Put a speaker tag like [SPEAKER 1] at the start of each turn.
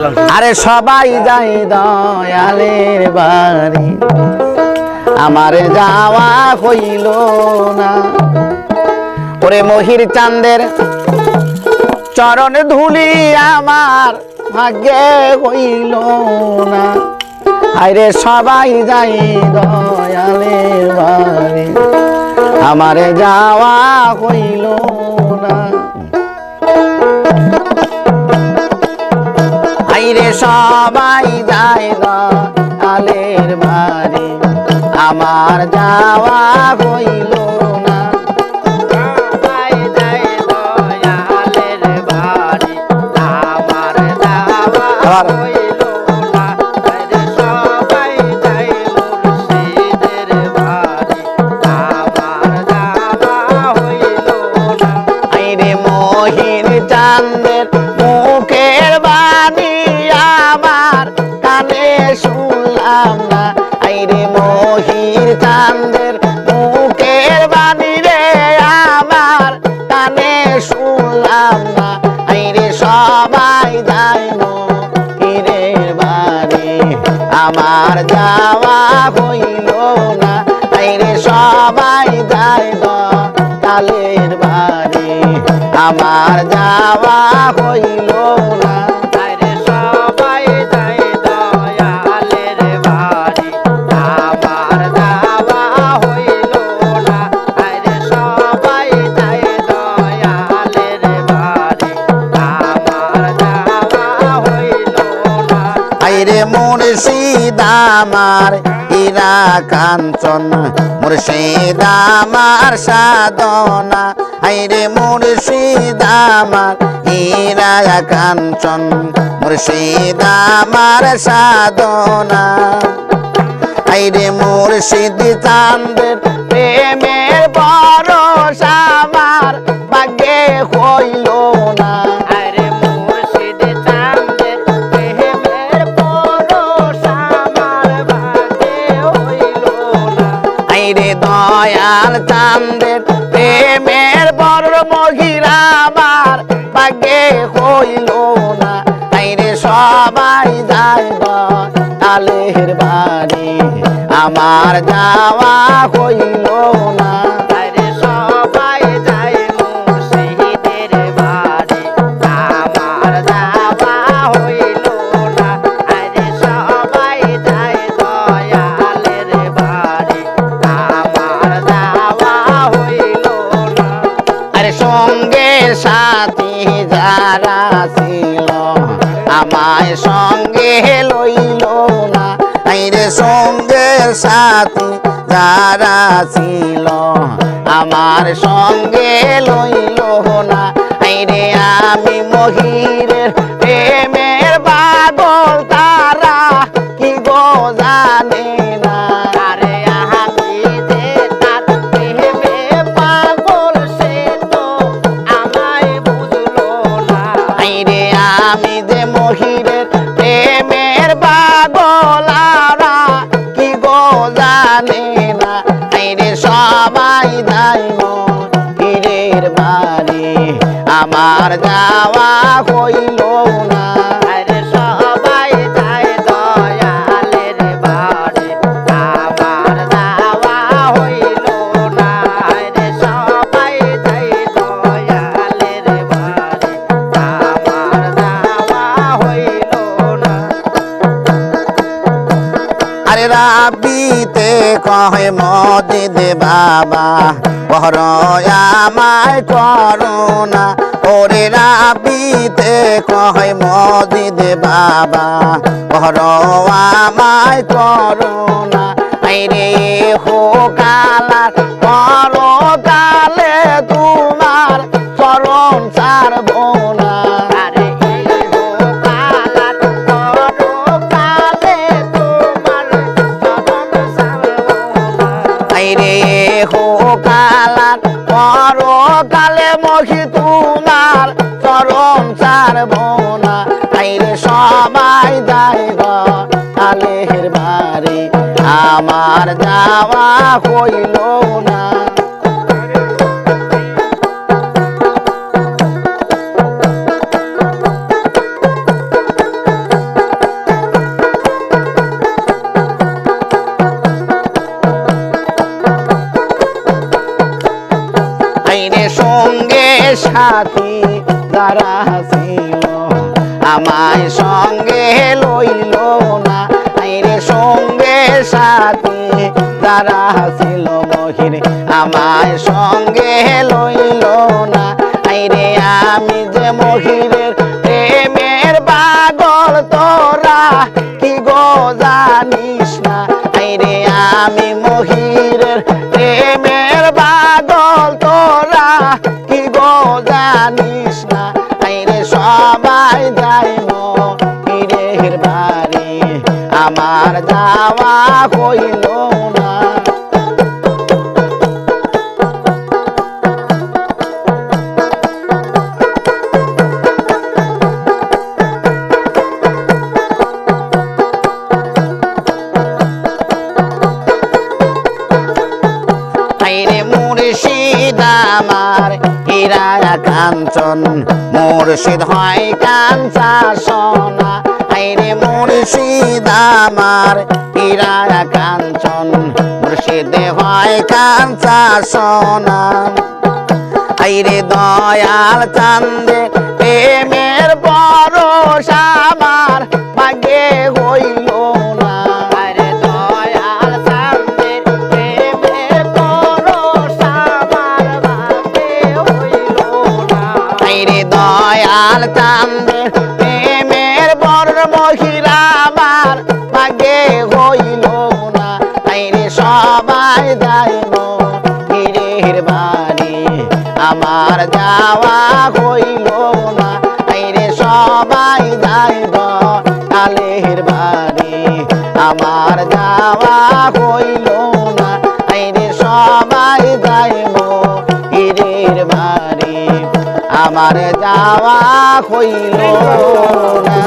[SPEAKER 1] আরে সবাই যাই দয়ালের বাড়ি, আমার যাওয়া হইল না। ওরে মহির চাঁদের চরণ ধুলি আমার ভাগ্যে হইল না। আরে সবাই যাই দয়ালের বাড়ি, আমার যাওয়া হইল না। আইরে সবাই যায় দয়ালের বাড়ি, আমার যাওয়া হইল না।
[SPEAKER 2] সবাই যায় দয়ালের বাড়ি, আমার যাওয়া হইল না। আরে সবাই যায় মুর্শিদের বাড়ি, আমার যাওয়া হইল না।
[SPEAKER 1] আইরে মহির চাঁদের মুখের বাণী আমার কানে শুনলাম না। আইরে মহির চাঁদের মুখের বাণী রে আমার কানে শুনলাম না। আইরে সবাই যায় মহিরের বাড়ি, আমার যাওয়া হইল না। আইরে সবাই যায় দয়ালের বাড়ি, আমার যাওয়া হইল না।
[SPEAKER 2] আরে সবাই যায় দয়ালের বাড়ি, আমার যাওয়া হইল না। আরে সবাই যায় দয়ালের বাড়ি, আমার যাওয়া হইল না।
[SPEAKER 1] আইরে মুর্শিদ আমার হীরা কাঞ্চন, মুর্শিদ আমার সাধনা। আইরে মুর্শিদ আমার হীরা কাঞ্চন, মুর্শিদ আমার সাধনা। আইরে মুর্শিদ চাঁদের প্রেমের ভরসা আমার ভাগ্যে হইল না।
[SPEAKER 2] আরে মুর্শিদ চাঁদের প্রেমের ভরসা আমার ভাগ্যে হইল না।
[SPEAKER 1] আইরে দয়াল চাঁদের প্রেমের বড় মহিরা আমার ভাগ্যে হইল না। আইরে সবাই যায় দয়ালের বাড়ি, আমার যাওয়া হইল না।
[SPEAKER 2] আরে সবাই যায় মুর্শিদের বাড়ি, আমার যাওয়া হইল না। আরে সবাই যায় দয়ালের বাড়ি, আমার যাওয়া হইল না।
[SPEAKER 1] আরে সঙ্গে সাথী যারা ছিল আমায় সঙ্গে লইল না। আইরে সঙ্গে সাথী যারা ছিল আমার সঙ্গে লইল না। আইরে আমি মহিরের প্রেমের পাগল, তারা কি গো জানে না।
[SPEAKER 2] আরে আমি যে তার প্রেমে পাগল, সে তো আমায় বুঝলো না।
[SPEAKER 1] আইরে আমি যে মহিরের প্রেমের পাগল, আরা কি গো জানে না। আইরে সবাই যায় মহিরের বাড়ি, আমার যাওয়া হইল না।
[SPEAKER 2] আরে সবাই যায় দয়ালের বাড়ি, আমার যাওয়া হইল না। আরে সবাই যায় দয়ালের বাড়ি, আমার যাওয়া হইল না।
[SPEAKER 1] আরে রাবিতে কহে মজিদ বাবা, বহর আমায় করুণা। ওরে রাবিতে কহে মজিদ বাবা, বহর আমায় করুণা। আইরে হো কালার করো কালে তোমার চরণ ছাড়ব না।
[SPEAKER 2] আরে এই কালার করো কালে তোমার চরণ ছাড়ব না।
[SPEAKER 1] আইরে হো কালার করো কালে মহি তোমার চরণ ছাড়ব না। আইরে সবাই যায় দয়ালের বাড়ি, আমার যাওয়া হইল না। সাথী যারা ছিল আমায় সঙ্গে লইল না আইরে সঙ্গে সাথী যারা ছিল মহির আমায় সঙ্গে লইল না আইরে আমি যে মহিরের প্রেমের পাগল তোরা কি গো জানিস না আইরে আমি মহিরের প্রেমের পাগল তোরা কি গো জানিস না আইরে সবাই যাই মহিরের বাড়ি আমার যাওয়া হইল না মুর্শিদ আমার হীরা কাঞ্চন মুর্শিদ হয় কাঞ্চা সোনা আইরে মুর্শিদ আমার হীরা কাঞ্চন মুর্শিদ হয় কাঞ্চা সোনা আইরে দয়াল চান্দে প্রেমের পরশ আমার ভাগ্যে হইল না
[SPEAKER 2] আরে দয়াল চাঁদে প্রেমের পরশ আমার ভাগ্যে হইল না
[SPEAKER 1] আইরে দয়াল চান্দে প্রেমের বর মহিরা আমার ভাগ্যে হইল না আইরে সবাই যাইব হীরের বাড়ি আমার যাওয়া হইল না আইরে সবাই যাইব কালের বাড়ি আমার যাওয়া হইল না আইরে সবাই যাইব হীরের বাড়ি আমার যাওয়া হইল না